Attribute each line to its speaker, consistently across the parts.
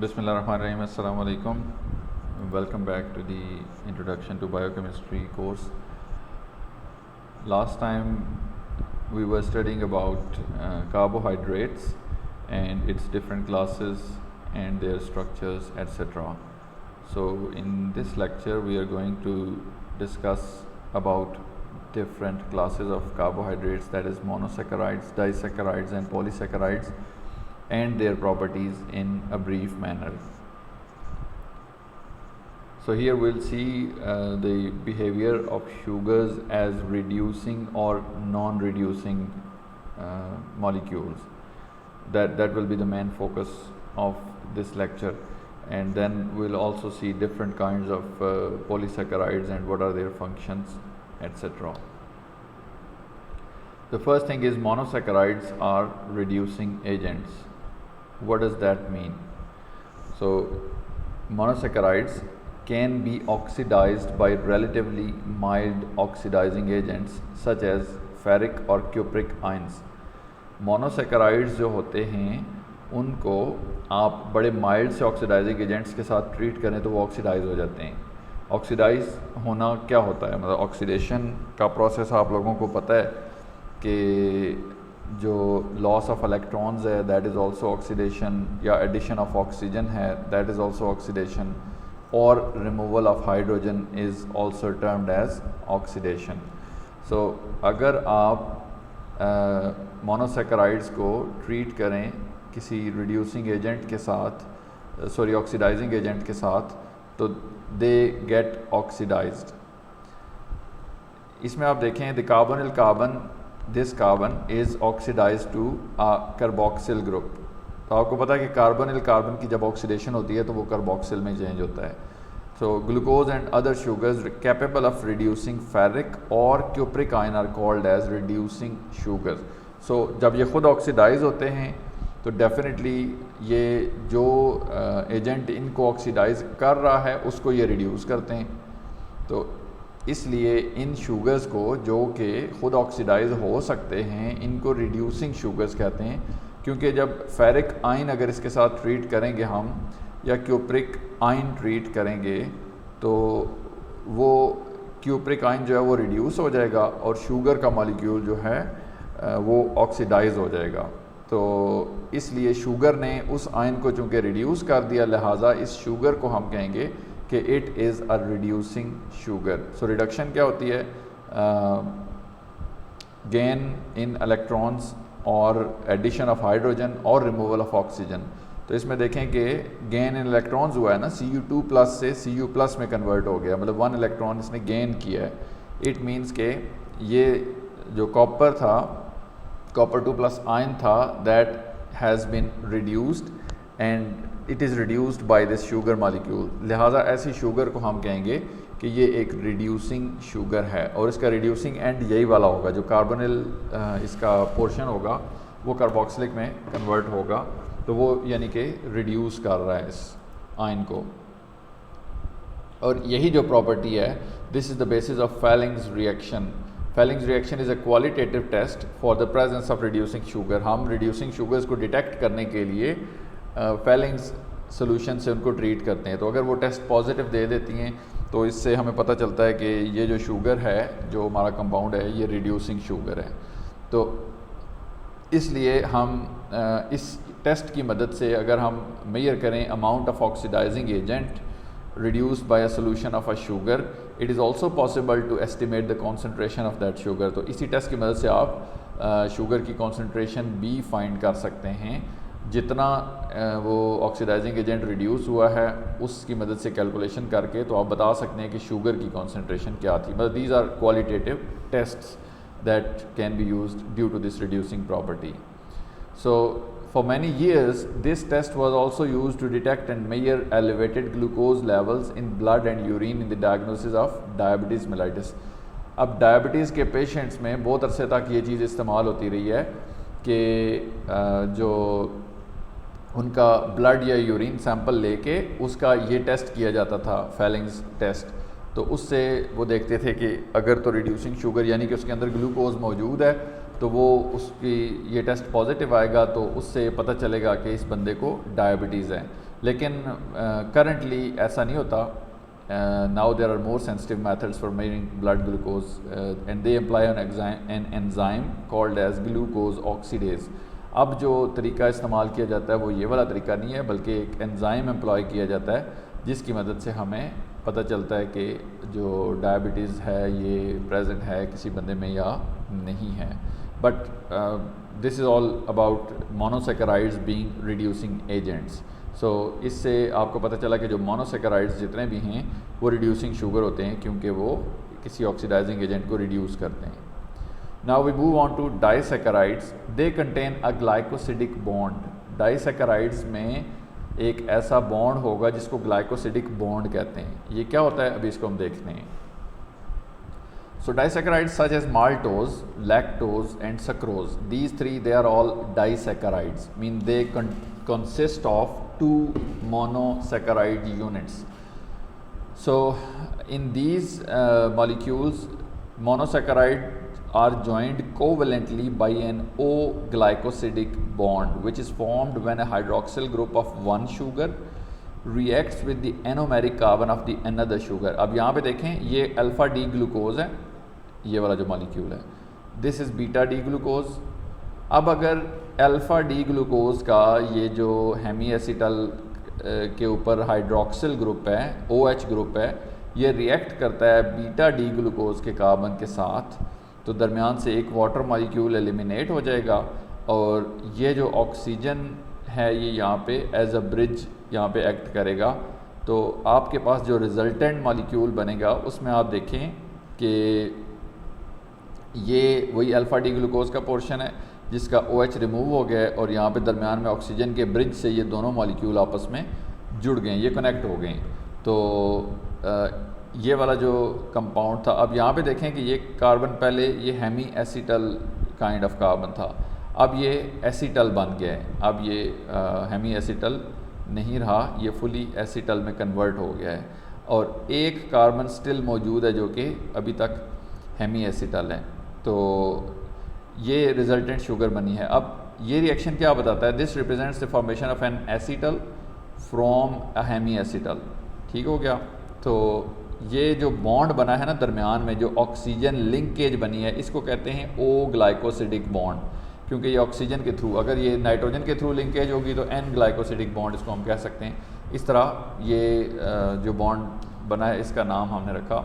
Speaker 1: Bismillahirrahmanirrahim. Assalamu alaikum. Welcome back to the Introduction to Biochemistry course. Last time we were studying about carbohydrates and its different classes and their structures, etc. So in this lecture we are going to discuss about different classes of carbohydrates, that is monosaccharides, disaccharides and polysaccharides, and their properties in a brief manner. So here we'll see the behavior of sugars as reducing or non-reducing molecules. That will be the main focus of this lecture, and then we'll also see different kinds of polysaccharides and what are their functions, etc. The first thing is monosaccharides are reducing agents. What does that mean? So monosaccharides can be oxidized by relatively mild oxidizing agents such as ferric or cupric ions. Monosaccharides जो होते हैं उनको आप बड़े mild से oxidising agents के साथ treat करें तो वो ऑक्सीडाइज हो जाते हैं. ऑक्सीडाइज होना क्या होता है, मतलब ऑक्सीडेशन का प्रोसेस आप लोगों को पता है कि जो लॉस ऑफ इलेक्ट्रॉन्स है दैट इज़ आल्सो ऑक्सीडेशन, या एडिशन ऑफ ऑक्सीजन है दैट इज़ आल्सो ऑक्सीडेशन, और removal of hydrogen is also termed as oxidation. So अगर आप मोनोसैकेराइड्स को ट्रीट करें किसी रिड्यूसिंग एजेंट के साथ, ऑक्सीडाइजिंग एजेंट के साथ, तो दे गेट ऑक्सीडाइज्ड. इसमें आप देखें the carbonyl carbon, this carbon is oxidise to a carboxyl group. तो आपको पता है कि कार्बोनिल कार्बन की जब ऑक्सीडेशन होती है तो वो कार्बोक्सिल में चेंज होता है. So glucose and other sugars capable of reducing ferric और cupric ion are called as reducing sugars. So जब ये खुद ऑक्सीडाइज होते हैं तो डेफिनेटली ये जो एजेंट इनको ऑक्सीडाइज कर रहा है उसको ये रिड्यूस करते हैं. तो इसलिए इन शुगर्स को जो कि खुद ऑक्सीडाइज हो सकते हैं इनको रिड्यूसिंग शुगर्स कहते हैं, क्योंकि जब फेरिक आयन अगर इसके साथ ट्रीट करेंगे हम या क्यूप्रिक आयन ट्रीट करेंगे तो वो क्यूप्रिक आयन जो है वो रिड्यूस हो जाएगा और शुगर का मॉलिक्यूल जो है वो ऑक्सीडाइज हो जाएगा. तो इसलिए शुगर ने उस आयन को चूँकि रिड्यूस कर दिया, लिहाजा इस शुगर को हम कहेंगे कि it is a reducing sugar. So reduction क्या होती है? गेन इन इलेक्ट्रॉन्स और एडिशन ऑफ हाइड्रोजन और रिमूवल ऑफ ऑक्सीजन. तो इसमें देखें कि गेन इन इलेक्ट्रॉन्स हुआ है ना, Cu2 प्लस से Cu+ में कन्वर्ट हो गया, मतलब 1 इलेक्ट्रॉन इसने गेन किया है. इट मीन्स के ये जो कॉपर था, कॉपर 2+ आयन था, that has been reduced and it is reduced by this sugar molecule. लिहाजा ऐसी शुगर को हम कहेंगे कि ये एक रिड्यूसिंग शुगर है, और इसका रिड्यूसिंग एंड यही वाला होगा, जो कार्बोनिल इसका पोर्शन होगा वो कार्बोक्सिलिक में कन्वर्ट होगा, तो वो यानी कि रिड्यूस कर रहा है इस आयन को. और यही जो प्रॉपर्टी है, this is the basis of Fehling's reaction. Fehling's reaction is a qualitative test for the presence of reducing sugar. हम रिड्यूसिंग शुगर्स को डिटेक्ट करने के लिए फेलिंग्स सोल्यूशन से उनको ट्रीट करते हैं. तो अगर वो टेस्ट पॉजिटिव दे देती हैं तो इससे हमें पता चलता है कि ये जो शुगर है, जो हमारा कंपाउंड है, ये रिड्यूसिंग शुगर है. तो इसलिए हम इस टेस्ट की मदद से अगर हम मेजर करें amount of oxidising agent reduced by a solution of a sugar, it is also possible to estimate the concentration of that sugar. तो इसी टेस्ट की मदद से आप शुगर की कॉन्सेंट्रेशन भी फाइंड कर सकते हैं. जितना वो ऑक्सीडाइजिंग एजेंट रिड्यूस हुआ है उसकी मदद से कैलकुलेशन करके तो आप बता सकते हैं कि शुगर की कॉन्सेंट्रेशन क्या थी. मतलब these are qualitative tests that can be used due to this reducing property. So for many years, this test was also used to detect and measure elevated glucose levels in blood and urine in the diagnosis of diabetes mellitus. अब diabetes के patients में बहुत अरसे तक ये चीज़ इस्तेमाल होती रही है कि जो उनका ब्लड या यूरिन सैंपल लेके उसका ये टेस्ट किया जाता था, फेलिंग्स टेस्ट. तो उससे वो देखते थे कि अगर तो रिड्यूसिंग शुगर यानी कि उसके अंदर ग्लूकोज मौजूद है तो वो उसकी ये टेस्ट पॉजिटिव आएगा तो उससे पता चलेगा कि इस बंदे को डायबिटीज़ है. लेकिन करंटली ऐसा नहीं होता. Now there are more sensitive methods for measuring blood glucose and they employ an enzyme called as glucose oxidase. अब जो तरीका इस्तेमाल किया जाता है वो ये वाला तरीका नहीं है, बल्कि एक एंजाइम एम्प्लॉय किया जाता है जिसकी मदद से हमें पता चलता है कि जो डायबिटीज़ है ये प्रेजेंट है किसी बंदे में या नहीं है. But this is all about monosaccharides being reducing agents. So इससे आपको पता चला कि जो मोनोसेकेराइड्स जितने भी हैं वो रिड्यूसिंग शुगर होते हैं क्योंकि वो किसी ऑक्सीडाइजिंग एजेंट को रिड्यूस करते हैं. Now we move on to disaccharides. They contain a glycosidic bond. Disaccharides में एक ऐसा बॉन्ड होगा जिसको ग्लाइकोसिडिक बॉन्ड कहते हैं. ये क्या होता है अभी इसको हम देखते हैं. So disaccharides such as maltose, lactose and sucrose, these three they are all disaccharides, mean they consist of two monosaccharide units. So in these molecules, monosaccharide are joined covalently by an O-glycosidic bond which is formed when a hydroxyl group of one sugar reacts with the anomeric carbon of the another sugar. अब यहाँ पे देखें ये alpha D glucose है, ये वाला जो molecule है, this is beta D glucose. अब अगर अल्फ़ा डी ग्लूकोज का ये जो हेमी एसिटल के ऊपर हाइड्रोक्सिल ग्रुप है, OH ग्रुप है, ये रिएक्ट करता है बीटा डी ग्लूकोज के कार्बन के साथ, तो दरमियान से एक वाटर मॉलिक्यूल एलिमिनेट हो जाएगा और ये जो ऑक्सीजन है ये यहाँ पे एज अ ब्रिज यहाँ पे एक्ट करेगा. तो आपके पास जो रिजल्टेंट मॉलिक्यूल बनेगा उसमें आप देखें कि ये वही अल्फ़ा डी ग्लूकोज का पोर्शन है जिसका OH रिमूव हो गया है और यहाँ पे दरमियान में ऑक्सीजन के ब्रिज से ये दोनों मॉलिक्यूल आपस में जुड़ गए, ये कनेक्ट हो गए. तो ये वाला जो कंपाउंड था, अब यहाँ पे देखें कि ये कार्बन पहले ये hemiacetal kind of carbon था, अब ये एसिटल बन गया है. अब ये हेमी एसिटल नहीं रहा, ये फुली एसिटल में कन्वर्ट हो गया है और एक कार्बन स्टिल मौजूद है जो कि अभी तक हेमी एसिटल है. तो ये रिजल्टेंट शुगर बनी है. अब ये रिएक्शन क्या बताता है, this represents the formation of an acetal from a hemiacetal. ठीक हो गया. तो ये जो बॉन्ड बना है ना दरमियान में, जो ऑक्सीजन लिंकेज बनी है, इसको कहते हैं ओ ग्लाइकोसिडिक बॉन्ड, क्योंकि ये ऑक्सीजन के थ्रू, अगर ये नाइट्रोजन के थ्रू लिंकेज होगी तो एन ग्लाइकोसिडिक बॉन्ड इसको हम कह सकते हैं. इस तरह ये जो बॉन्ड बना है इसका नाम हमने रखा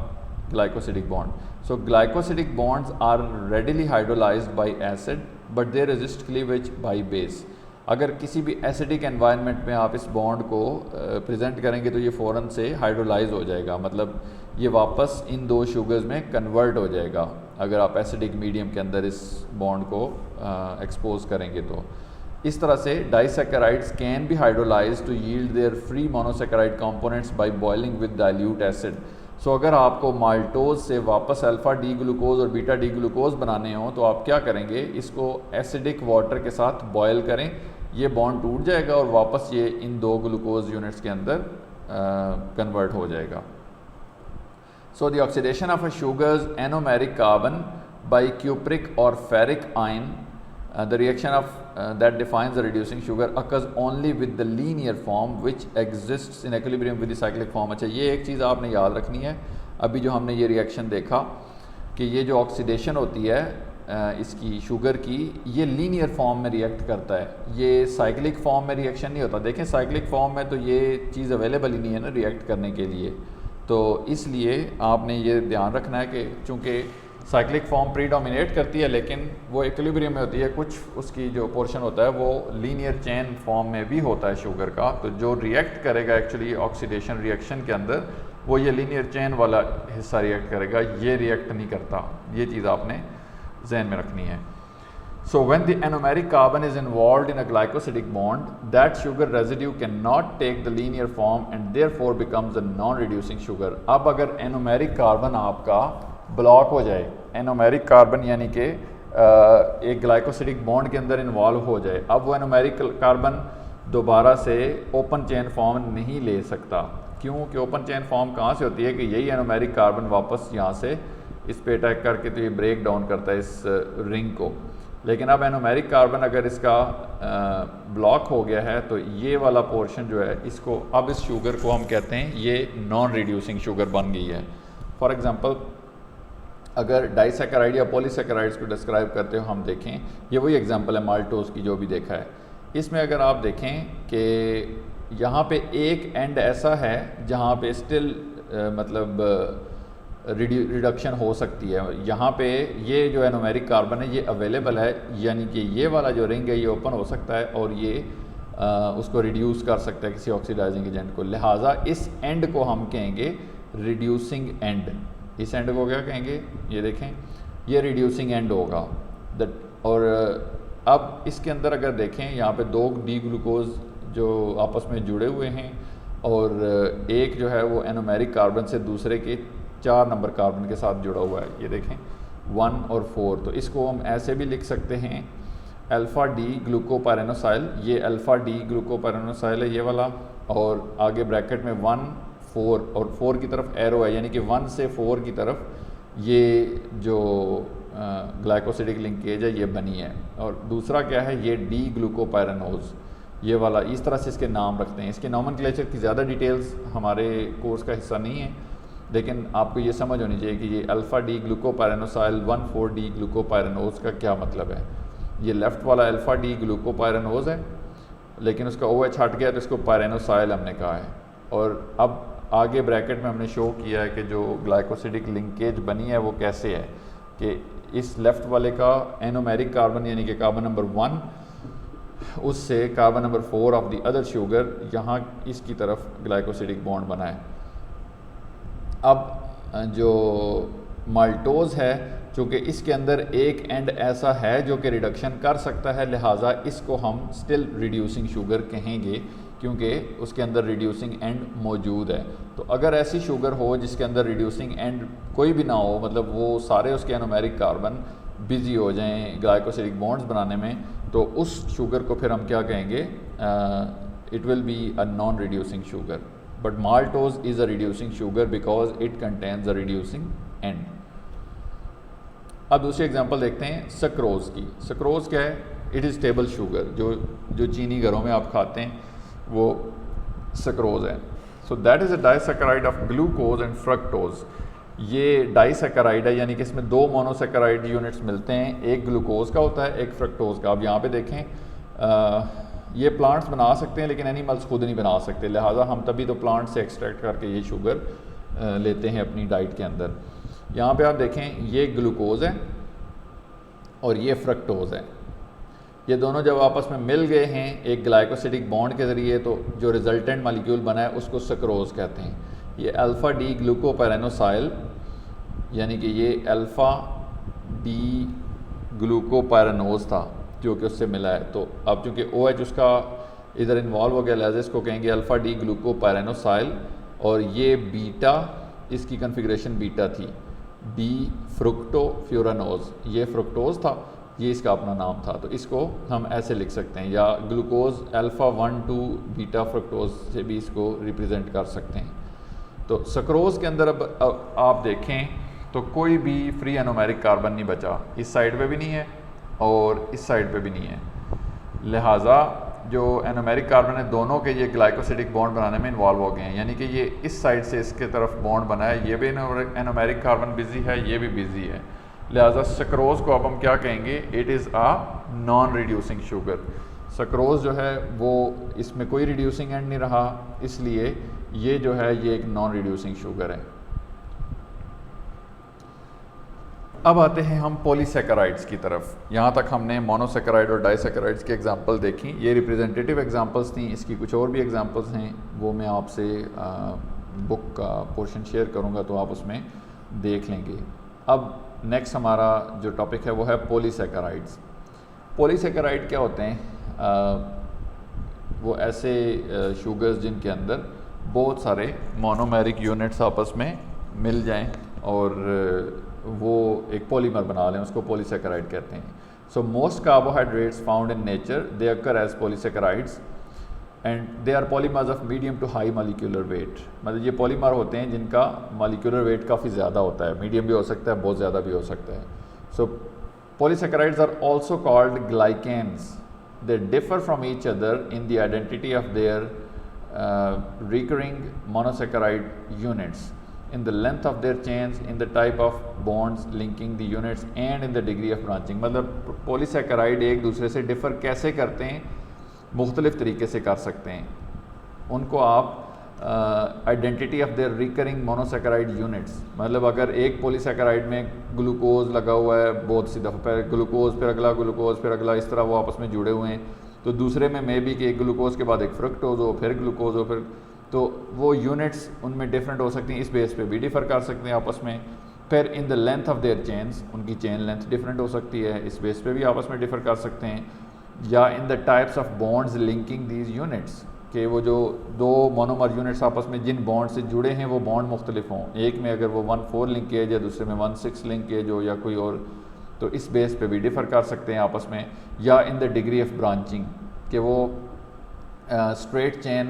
Speaker 1: glycosidic bond. So glycosidic bonds are readily hydrolysed by acid but they resist cleavage by base. अगर किसी भी एसिडिक एनवायरनमेंट में आप इस बॉन्ड को प्रेजेंट करेंगे तो ये फ़ौरन से हाइड्रोलाइज हो जाएगा, मतलब ये वापस इन दो शुगर्स में कन्वर्ट हो जाएगा अगर आप एसिडिक मीडियम के अंदर इस बॉन्ड को एक्सपोज करेंगे. तो इस तरह से disaccharides can be hydrolyze to yield their free monosaccharide components by boiling with dilute acid. So अगर आपको माल्टोज से वापस अल्फ़ा डी ग्लूकोज और बीटा डी ग्लूकोज बनाने हो तो आप क्या करेंगे, इसको एसिडिक वाटर के साथ बॉयल करें, ये बॉन्ड टूट जाएगा और वापस ये इन दो ग्लूकोज यूनिट्स के अंदर कन्वर्ट हो जाएगा. So the oxidation of a sugar's anomeric carbon by cupric और ferric ion, the reaction of that defines the reducing sugar occurs only with the linear form which exists in equilibrium with the cyclic form. अच्छा, ये एक चीज़ आपने याद रखनी है. अभी जो हमने ये रिएक्शन देखा कि ये जो ऑक्सीडेशन होती है इसकी शुगर की, ये लीनियर फॉर्म में रिएक्ट करता है, ये साइक्लिक फॉर्म में रिएक्शन नहीं होता. देखें साइक्लिक फॉर्म में तो ये चीज़ अवेलेबल ही नहीं है ना रिएक्ट करने के लिए. तो इसलिए आपने ये ध्यान रखना है कि चूँकि साइक्लिक फॉर्म प्रीडोमिनेट करती है लेकिन वो इक्विलिब्रियम में होती है, कुछ उसकी जो पोर्शन होता है वो लीनियर चेन फॉर्म में भी होता है शुगर का. तो जो रिएक्ट करेगा एक्चुअली ऑक्सीडेशन रिएक्शन के अंदर वो ये लीनियर चेन वाला हिस्सा रिएक्ट करेगा, ये रिएक्ट नहीं करता. ये चीज़ आपने जहन में रखनी है. So when the anomeric carbon is involved in a glycosidic bond, that sugar residue cannot take the linear form and therefore becomes a non-reducing sugar. अब अगर anomeric carbon आपका ब्लॉक हो जाए, एनोमेरिक कार्बन यानी कि एक ग्लाइकोसिडिक बॉन्ड के अंदर इन्वॉल्व हो जाए, अब वो एनोमेरिक कार्बन दोबारा से ओपन चेन फॉर्म नहीं ले सकता. क्यों कि ओपन चेन फॉर्म कहाँ से होती है कि यही एनोमेरिक कार्बन वापस यहाँ से इस पे अटैक करके तो ये ब्रेक डाउन करता है इस रिंग को. लेकिन अब एनोमेरिक कार्बन अगर इसका ब्लॉक हो गया है तो ये वाला पोर्शन जो है इसको, अब इस शुगर को हम कहते हैं ये नॉन रिड्यूसिंग शुगर बन गई है। फॉर एग्जांपल अगर डाइसैकेराइड या पॉलीसैकेराइड्स को डिस्क्राइब करते हो हम देखें, ये वही एग्जांपल है माल्टोज की जो भी देखा है, इसमें अगर आप देखें कि यहाँ पे एक एंड ऐसा है जहाँ पे स्टिल मतलब रिडक्शन हो सकती है। यहाँ पे ये जो एनोमेरिक कार्बन है ये अवेलेबल है, यानी कि ये वाला जो रिंग है ये ओपन हो सकता है और ये उसको रिड्यूस कर सकता है किसी ऑक्सीडाइजिंग एजेंट को। लिहाजा इस एंड को हम कहेंगे रिड्यूसिंग एंड। इस एंड को क्या कहेंगे, ये देखें ये रिड्यूसिंग एंड होगा। और अब इसके अंदर अगर देखें यहाँ पे दो डी ग्लूकोज जो आपस में जुड़े हुए हैं और एक जो है वो एनोमेरिक कार्बन से दूसरे के 4 नंबर कार्बन के साथ जुड़ा हुआ है, ये देखें 1 और 4। तो इसको हम ऐसे भी लिख सकते हैं अल्फ़ा डी ग्लूकोपाइरेनोसाइल, ये अल्फ़ा डी ग्लूकोपाइरेनोसाइल है ये वाला, और आगे ब्रैकेट में 1 4 और 4 की तरफ एरो है, यानी कि 1 से 4 की तरफ ये जो ग्लाइकोसिडिक लिंकेज है ये बनी है। और दूसरा क्या है, ये डी ग्लूकोपाइरेनोज, ये वाला, इस तरह से इसके नाम रखते हैं। इसके नॉमेनक्लेचर की ज़्यादा डिटेल्स हमारे कोर्स का हिस्सा नहीं है, लेकिन आपको ये समझ होनी चाहिए कि ये अल्फ़ा डी ग्लूकोपाइरेनोसाइल 1,4 डी ग्लूकोपाइरेनोज का क्या मतलब है। ये लेफ़्ट वाला अल्फ़ा डी ग्लूकोपाइरेनोज है, लेकिन उसका OH हट गया तो इसको पाइरेनोसाइल हमने कहा है। और अब आगे ब्रैकेट में हमने शो किया है कि जो ग्लाइकोसिडिक लिंकेज बनी है वो कैसे है, कि इस लेफ़्ट वाले का एनोमेरिक कार्बन यानी कि कार्बन नंबर 1 उससे carbon number 4 of the other sugar यहाँ इसकी तरफ ग्लाइकोसिडिक बॉन्ड बना है। अब जो माल्टोज़ है, चूँकि इसके अंदर एक एंड ऐसा है जो कि रिडक्शन कर सकता है, लिहाजा इसको हम स्टिल रिड्यूसिंग शुगर कहेंगे क्योंकि उसके अंदर रिड्यूसिंग एंड मौजूद है। तो अगर ऐसी शुगर हो जिसके अंदर रिड्यूसिंग एंड कोई भी ना हो, मतलब वो सारे उसके एनोमेरिक कार्बन बिजी हो जाएं ग्लाइकोसिडिक बॉन्ड्स बनाने में, तो उस शुगर को फिर हम क्या कहेंगे, it will be a non reducing sugar. But maltose is a reducing sugar because it contains a reducing end. अब दूसरी एग्जांपल देखते हैं सक्रोज की। सक्रोज क्या है, इट इज़ टेबल शुगर, जो चीनी घरों में आप खाते हैं वो सक्रोज है। So that is a disaccharide of glucose and fructose. ये डाइसैकेराइड है, यानी कि इसमें 2 मोनोसैकेराइड यूनिट्स मिलते हैं, एक ग्लूकोज का होता है एक फ्रक्टोज का। अब यहाँ पे देखें ये प्लांट्स बना सकते हैं लेकिन एनिमल्स खुद नहीं बना सकते, लिहाजा हम तभी तो प्लांट से एक्सट्रैक्ट करके ये शुगर लेते हैं अपनी डाइट के अंदर। यहाँ पे आप देखें ये ग्लूकोज है और ये फ्रक्टोज है, ये दोनों जब आपस में मिल गए हैं एक ग्लाइकोसिडिक बॉन्ड के ज़रिए तो जो रिजल्टेंट मालिक्यूल बना है उसको सक्रोज कहते हैं। ये अल्फ़ा डी ग्लूकोपाइरेनोसाइल, यानी कि ये अल्फ़ा डी ग्लूकोपाइरेनोज था जो कि उससे मिला है। तो अब चूँकि OH उसका इधर इन्वॉल्व हो गया, लिहाजा इसको कहेंगे अल्फ़ा डी ग्लूकोपाइरेनोसाइल। और ये बीटा, इसकी कन्फिग्रेशन बीटा थी, डी फ्रुक्टोफ्यूरानोज, ये फ्रुक्टोज था, ये इसका अपना नाम था। तो इसको हम ऐसे लिख सकते हैं, या ग्लूकोज अल्फ़ा 1 2 बीटा फ्रुक्टोज से भी इसको रिप्रेजेंट कर सकते हैं। तो सक्रोज के अंदर अब आप देखें तो कोई भी फ्री एनोमेरिक कार्बन नहीं बचा, इस साइड पे भी नहीं है और इस साइड पे भी नहीं है। लिहाजा जो एनोमेरिक कार्बन है दोनों के ये ग्लाइकोसिडिक बॉन्ड बनाने में इन्वॉल्व हो गए हैं, यानी कि ये इस साइड से इसके तरफ बॉन्ड बना है, ये भी एनोमेरिक कार्बन बिजी है, ये भी बिजी है। लिहाजा सक्रोज को अब हम क्या कहेंगे, it is a non reducing sugar. Sucrose जो है वो इसमें कोई रिड्यूसिंग एंड नहीं रहा, इसलिए ये जो है ये एक नॉन रिड्यूसिंग शुगर है। अब आते हैं हम पॉलीसैकेराइड्स की तरफ। यहाँ तक हमने मोनोसैकेराइड और डाइसैकेराइड्स की एग्जांपल देखी, ये रिप्रेजेंटेटिव एग्जांपल्स थी। इसकी कुछ और भी एग्जांपल्स हैं, वो मैं आपसे बुक का पोर्शन शेयर करूँगा तो आप उसमें देख लेंगे। अब नेक्स्ट हमारा जो टॉपिक है वो है पॉलीसैकेराइड्स। पॉलीसैकेराइड क्या होते हैं, वो ऐसे शुगर्स जिनके अंदर बहुत सारे मोनोमेरिक यूनिट्स आपस में मिल जाएं और वो एक पॉलीमर बना लें, उसको पॉलीसैकेराइड कहते हैं। So most carbohydrates found in nature they occur as polysaccharides and they are polymers of medium to high molecular weight. मतलब ये पॉलीमर होते हैं जिनका मॉलिक्यूलर वेट काफ़ी ज़्यादा होता है, मीडियम भी हो सकता है, बहुत ज़्यादा भी हो सकता है। सो Polysaccharides are also called glycans. They differ from each other in the identity of their recurring monosaccharide units, in the length of their chains, in the type of bonds linking the units and in the degree of branching. मतलब polysaccharide एक दूसरे से differ कैसे करते हैं, मुख्तलिफ तरीके से कर सकते हैं। उनको आप identity of their recurring monosaccharide units, मतलब अगर एक पॉलीसेकेराइड में ग्लूकोज लगा हुआ है बहुत सी दफ़ा, पहले ग्लूकोज फिर अगला ग्लूकोज फिर अगला, इस तरह वो आपस में जुड़े हुए हैं, तो दूसरे में मे बी कि एक ग्लूकोज के बाद एक फ्रक्टोज हो फिर ग्लूकोज हो फिर, तो वो यूनिट्स उनमें डिफरेंट हो सकती हैं, इस बेस पे भी डिफ़र कर सकते हैं आपस में। फिर in the length of their chains, उनकी चेन लेंथ डिफरेंट हो सकती है, इस बेस पे भी आपस में डिफ़र कर सकते हैं। या in the types of bonds linking these units, कि वो जो दो मोनोमर यूनिट्स आपस में जिन बॉन्ड से जुड़े हैं वो बॉन्ड मुख्तलिफ हों, एक में अगर वो 1,4 लिंकेज या दूसरे में 1,6 लिंकेज हो या कोई और, तो इस बेस पे भी डिफ़र कर सकते हैं आपस में। या in the degree of branching, कि वो स्ट्रेट चेन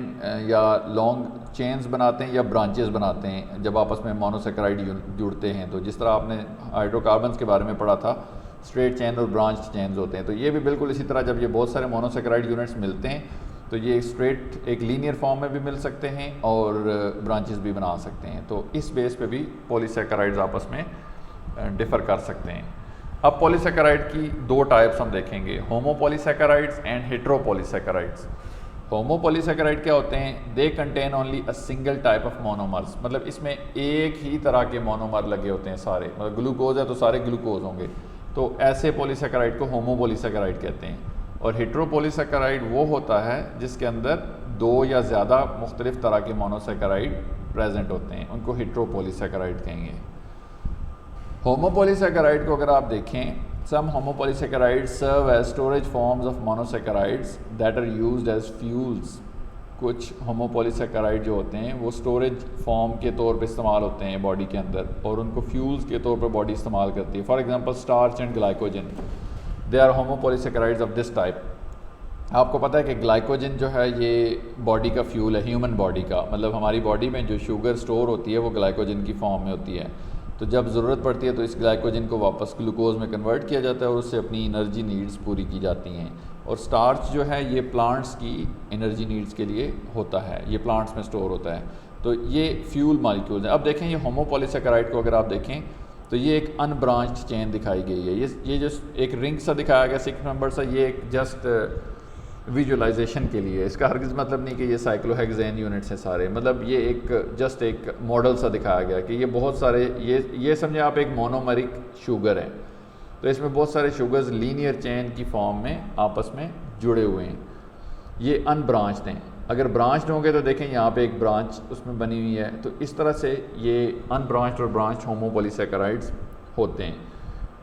Speaker 1: या लॉन्ग चेन्स बनाते हैं या ब्रांचेस बनाते हैं जब आपस में मोनोसेकेराइड जुड़ते हैं। तो जिस तरह आपने हाइड्रोकार्बन्स के बारे में पढ़ा था, स्ट्रेट चेन और ब्रांच चेन्स होते हैं, तो ये भी बिल्कुल इसी तरह जब ये बहुत सारे मोनोसेकेराइड यूनिट्स मिलते हैं तो ये स्ट्रेट एक लीनियर फॉर्म में भी मिल सकते हैं और ब्रांचेस भी बना सकते हैं। तो इस बेस पे भी पॉलीसेकेराइड्स आपस में डिफ़र कर सकते हैं। अब पॉलीसेकेराइड की दो टाइप्स हम देखेंगे, होमोपॉलीसेकेराइड्स एंड हेटेरोपॉलीसेकेराइड्स। होमोपॉलीसेकेराइड क्या होते हैं? They contain only a single type of monomers, मतलब इसमें एक ही तरह के मोनोमर लगे होते हैं सारे, मतलब ग्लूकोज है तो सारे ग्लूकोज होंगे, तो ऐसे पॉलीसेकेराइड को होमोपॉलीसेकेराइड कहते हैं। और हेटेरोपॉलीसेकेराइड वो होता है जिसके अंदर दो या ज़्यादा मुख्तलिफ तरह के मोनोसेकेराइड प्रेजेंट होते हैं, उनको हेटेरोपॉलीसेकेराइड कहेंगे। होमोपॉलीसेकेराइड को अगर आप देखें, some homopolysaccharide serve as storage forms of monosaccharides that are used as fuels. कुछ होमोपॉलीसेकेराइड जो होते हैं वो स्टोरेज फॉर्म के तौर पे इस्तेमाल होते हैं बॉडी के अंदर, और उनको फ्यूल्स के तौर पे बॉडी इस्तेमाल करती है। For example starch and glycogen, they are homopolysaccharides of this type. आपको पता है कि ग्लाइकोजन जो है ये बॉडी का फ्यूल है, ह्यूमन बॉडी का, मतलब हमारी बॉडी में जो शुगर स्टोर होती है वो ग्लाइकोजन की फॉर्म में होती है। तो जब ज़रूरत पड़ती है तो इस ग्लाइकोजन को वापस ग्लूकोज में कन्वर्ट किया जाता है और उससे अपनी एनर्जी नीड्स पूरी की जाती हैं। और स्टार्च जो है ये प्लांट्स की एनर्जी नीड्स के लिए होता है, ये प्लांट्स में स्टोर होता है, तो ये फ्यूल मॉलिक्यूल्स हैं। अब देखें ये होमोपॉलीसेकेराइड को अगर आप देखें तो ये एक अनब्रांच्ड चेन दिखाई गई है, ये जो एक रिंग सा दिखाया गया 6 मेंबर सा, ये एक जस्ट विजुअलाइजेशन के लिए, इसका हरगिज़ मतलब नहीं कि ये साइक्लोहेक्सेन यूनिट्स हैं सारे, मतलब ये एक जस्ट एक मॉडल सा दिखाया गया कि ये बहुत सारे, ये समझे आप एक मोनोमरिक शुगर है, तो इसमें बहुत सारे शुगर्स लीनियर चेन की फॉर्म में आपस में जुड़े हुए हैं। ये अनब्रांच्ड हैं, अगर ब्रांच्ड होंगे तो देखें यहाँ पे एक ब्रांच उसमें बनी हुई है, तो इस तरह से ये अनब्रांच्ड और ब्रांच्ड होमोपॉलीसेकेराइड्स होते हैं।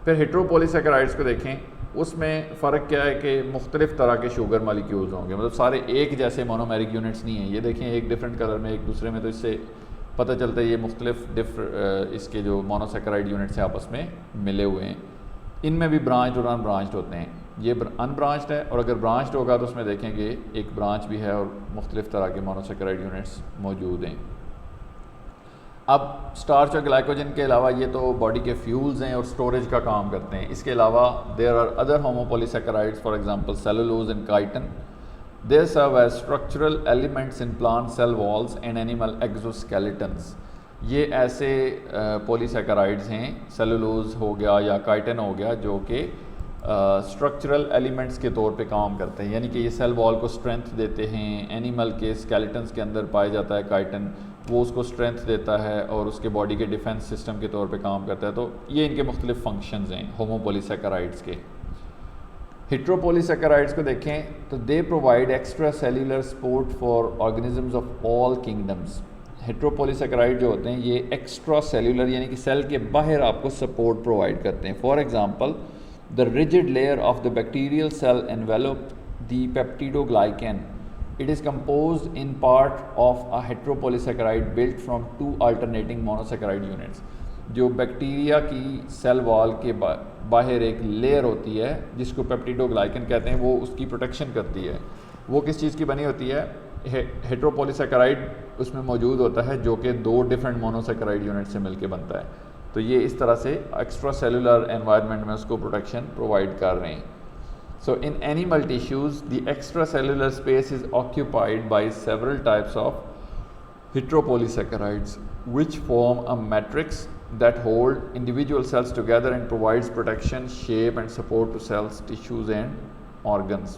Speaker 1: फिर हेटेरोपॉलीसेकेराइड्स को देखें, उसमें फ़र्क क्या है कि मुख्तलिफ़ तरह के शुगर मॉलिक्यूल्स होंगे, मतलब सारे एक जैसे मोनोमेरिक यूनिट्स नहीं हैं। ये देखें एक डिफरेंट कलर में एक दूसरे में, तो इससे पता चलता है ये मुख्तलिफ इसके जो मोनोसेकेराइड यूनिट्स हैं आपस में मिले हुए हैं। इनमें भी ब्रांच्ड और अनब्रांच्ड होते हैं, ये अनब्रांच्ड है, और अगर ब्रांच्ड होगा तो उसमें देखेंगे एक ब्रांच भी है और मुख्तलिफ तरह के मोनोसेकेराइड यूनिट्स मौजूद हैं। अब स्टार्च और ग्लाइकोजन के अलावा ये तो बॉडी के फ्यूल्स हैं और स्टोरेज का काम करते हैं। इसके अलावा there are other homopolysaccharides, for example cellulose and chitin. They serve as structural elements in plant cell walls and animal exoskeletons. ये ऐसे पॉलीसेकेराइड्स हैं, सेलुलोज हो गया या काइटिन हो गया, जो कि स्ट्रक्चरल एलिमेंट्स के तौर पे काम करते हैं, यानी कि ये सेल वॉल को स्ट्रेंथ देते हैं। एनिमल के स्केलेटन्स के अंदर पाया जाता है काइटिन, वो उसको स्ट्रेंथ देता है और उसके बॉडी के डिफेंस सिस्टम के तौर पे काम करता है। तो ये इनके मुख्तलिफ फंक्शंस हैं होमोपॉलीसेकेराइड्स के। हेटेरोपॉलीसेकेराइड्स को देखें तो they provide extracellular support for organisms of all kingdoms. Heteropolysaccharide जो होते हैं ये एक्स्ट्रा सेल्यूलर यानी कि सेल के बाहर आपको सपोर्ट प्रोवाइड करते हैं। For example the rigid layer of the bacterial cell envelope the peptidoglycan. It is composed in part of a heteropolysaccharide built from two alternating monosaccharide units। जो bacteria की cell wall के बाहर एक layer होती है जिसको पेप्टिडोग्लाइकन कहते हैं, वो उसकी प्रोटेक्शन करती है। वो किस चीज़ की बनी होती है? हेटेरोपॉलीसेकेराइड उसमें मौजूद होता है जो कि दो डिफरेंट मोनोसेकेराइड यूनिट से मिलकर बनता है। तो ये इस तरह से एक्स्ट्रा सेलुलर एनवायरनमेंट में उसको प्रोटेक्शन प्रोवाइड कर रहे हैं। So in animal tissues the extracellular space is occupied by several types of heteropolysaccharides which form a matrix that hold individual cells together and provides protection, shape and support to cells, tissues and organs.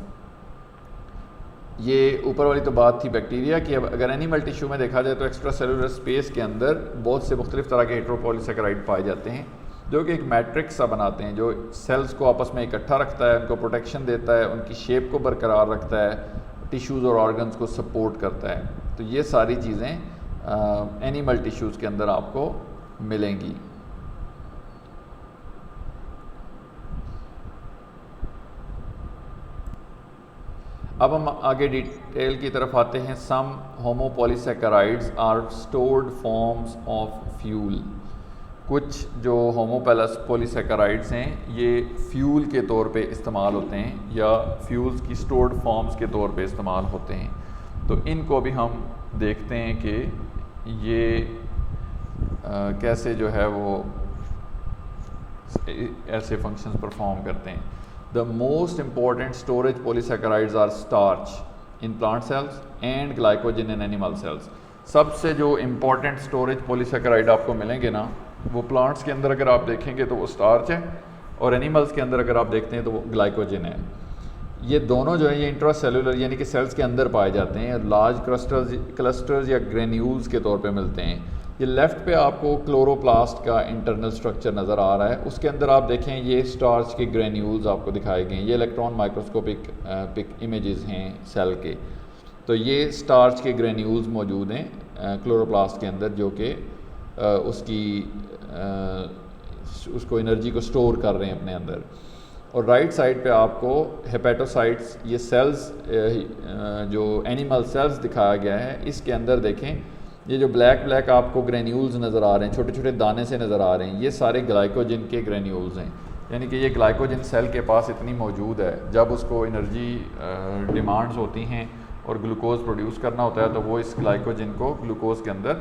Speaker 1: ये ऊपर वाली तो बात थी bacteria की। अब अगर animal tissue में देखा जाए तो एक्स्ट्रा सेलुलर स्पेस के अंदर बहुत से मुख्तलिफ तरह के हेटेरोपॉलीसैकेराइड पाए जाते हैं जो कि एक मैट्रिक्स सा बनाते हैं, जो सेल्स को आपस में इकट्ठा रखता है, उनको प्रोटेक्शन देता है, उनकी शेप को बरकरार रखता है, टिश्यूज़ और ऑर्गन्स को सपोर्ट करता है। तो ये सारी चीज़ें एनिमल टिश्यूज़ के अंदर आपको मिलेंगी। अब हम आगे डिटेल की तरफ आते हैं। Some homopolysaccharides are stored forms of fuel. कुछ जो होमोपॉलीसैकेराइड्स हैं ये फ्यूल के तौर पे इस्तेमाल होते हैं या फ्यूल्स की स्टोर्ड फॉर्म्स के तौर पे इस्तेमाल होते हैं। तो इनको भी हम देखते हैं कि ये कैसे जो है वो ऐसे फंक्शंस परफॉर्म करते हैं। The most important storage polysaccharides are starch in plant cells and glycogen in animal cells. सबसे जो important storage polysaccharide आपको मिलेंगे ना वो plants के अंदर अगर आप देखेंगे तो वो starch है और animals के अंदर अगर आप देखते हैं तो वो glycogen है। ये दोनों जो है ये इंट्रासेलुलर यानी कि सेल्स के अंदर पाए जाते हैं, लार्ज क्लस्टर्स या ग्रेन्यूल्स के तौर पे मिलते हैं। ये लेफ़्ट पे आपको क्लोरोप्लास्ट का इंटरनल स्ट्रक्चर नज़र आ रहा है, उसके अंदर आप देखें ये स्टार्च के ग्रेन्यूल्स आपको दिखाए गए हैं। ये इलेक्ट्रॉन माइक्रोस्कोपिक इमेजेस हैं सेल के। तो ये स्टार्च के ग्रेन्यूल्स मौजूद हैं क्लोरोप्लास्ट के अंदर जो कि उसको एनर्जी को स्टोर कर रहे हैं अपने अंदर। और राइट साइड पे आपको हेपेटोसाइट्स ये सेल्स जो एनिमल सेल्स दिखाया गया है, इसके अंदर देखें ये जो ब्लैक आपको ग्रेन्यूल्स नज़र आ रहे हैं, छोटे छोटे दाने से नज़र आ रहे हैं, ये सारे ग्लाइकोजन के ग्रेन्यूल्स हैं। यानी कि ये ग्लाइकोजन सेल के पास इतनी मौजूद है, जब उसको एनर्जी डिमांड्स होती हैं और ग्लूकोज प्रोड्यूस करना होता है तो वो इस ग्लाइकोजन को ग्लूकोज के अंदर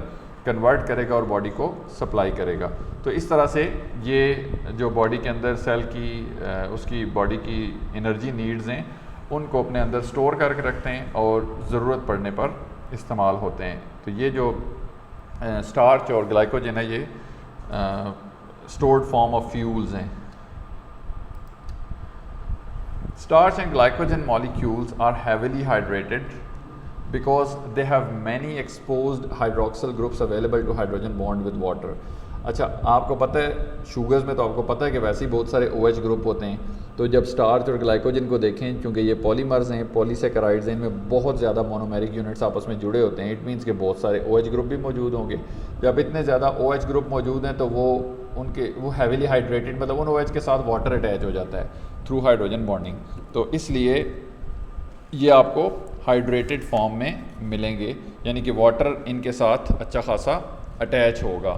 Speaker 1: कन्वर्ट करेगा और बॉडी को सप्लाई करेगा। तो इस तरह से ये जो बॉडी के अंदर सेल की उसकी बॉडी की एनर्जी नीड्स हैं उनको अपने अंदर स्टोर करके रखते हैं और ज़रूरत पड़ने पर इस्तेमाल होते हैं। तो ये जो स्टार्च और ग्लाइकोजन है ये स्टोर्ड फॉर्म ऑफ फ्यूल्स हैं। Starch and glycogen molecules are heavily hydrated because they have many exposed hydroxyl groups available to hydrogen bond with water. अच्छा, आपको पता है शुगर्स में तो आपको पता है कि वैसे ही बहुत सारे OH ग्रुप होते हैं। तो जब स्टार्च और ग्लाइकोजन को देखें, क्योंकि ये पॉलीमर्स हैं, पॉलीसैकेराइड्स हैं, इनमें बहुत ज़्यादा मोनोमेरिक यूनिट्स आपस में जुड़े होते हैं। इट मीन्स के बहुत सारे OH ग्रुप भी मौजूद होंगे। जब इतने ज़्यादा OH ग्रुप मौजूद हैं तो वो हैवीली हाइड्रेटेड मतलब उन OH के साथ वाटर अटैच हो जाता है थ्रू हाइड्रोजन बॉन्डिंग। तो इसलिए ये आपको हाइड्रेटेड फॉर्म में मिलेंगे, यानी कि वाटर इनके साथ अच्छा खासा अटैच होगा।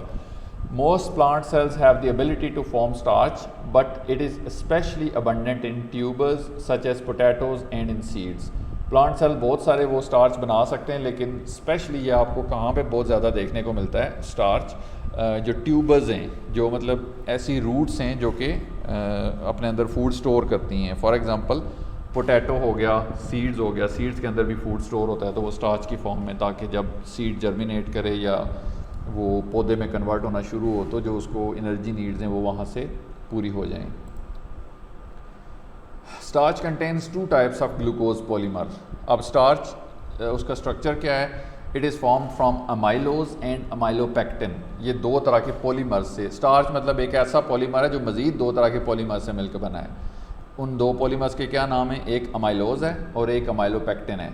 Speaker 1: Most plant cells have the ability to form starch, but it is especially abundant in tubers such as potatoes and in seeds. Plant cell बहुत सारे वो स्टार्च बना सकते हैं, लेकिन स्पेशली ये आपको कहाँ पे बहुत ज़्यादा देखने को मिलता है स्टार्च, जो ट्यूबर्स हैं, जो मतलब ऐसी रूट्स हैं जो कि अपने अंदर फूड स्टोर करती हैं। फॉर एग्ज़ाम्पल पोटैटो हो गया, सीड्स हो गया, सीड्स के अंदर भी फूड स्टोर होता है तो वो स्टार्च की फॉर्म में, ताकि जब सीड जर्मिनेट करे या वो पौधे में कन्वर्ट होना शुरू हो तो जो उसको एनर्जी नीड्स हैं वो वहाँ से पूरी हो जाएं। Starch contains 2 types of glucose polymer. अब स्टार्च उसका स्ट्रक्चर क्या है? It is form from amylose and amylopectin. ये 2 तरह के पॉलीमर से, स्टार्च मतलब एक ऐसा पॉलीमर है जो मज़ीद 2 तरह के पॉलीमर से मिलकर बना है। उन 2 पॉलीमर्स के क्या नाम है? एक अमाइलोज है और एक अमाइलोपेक्टिन है।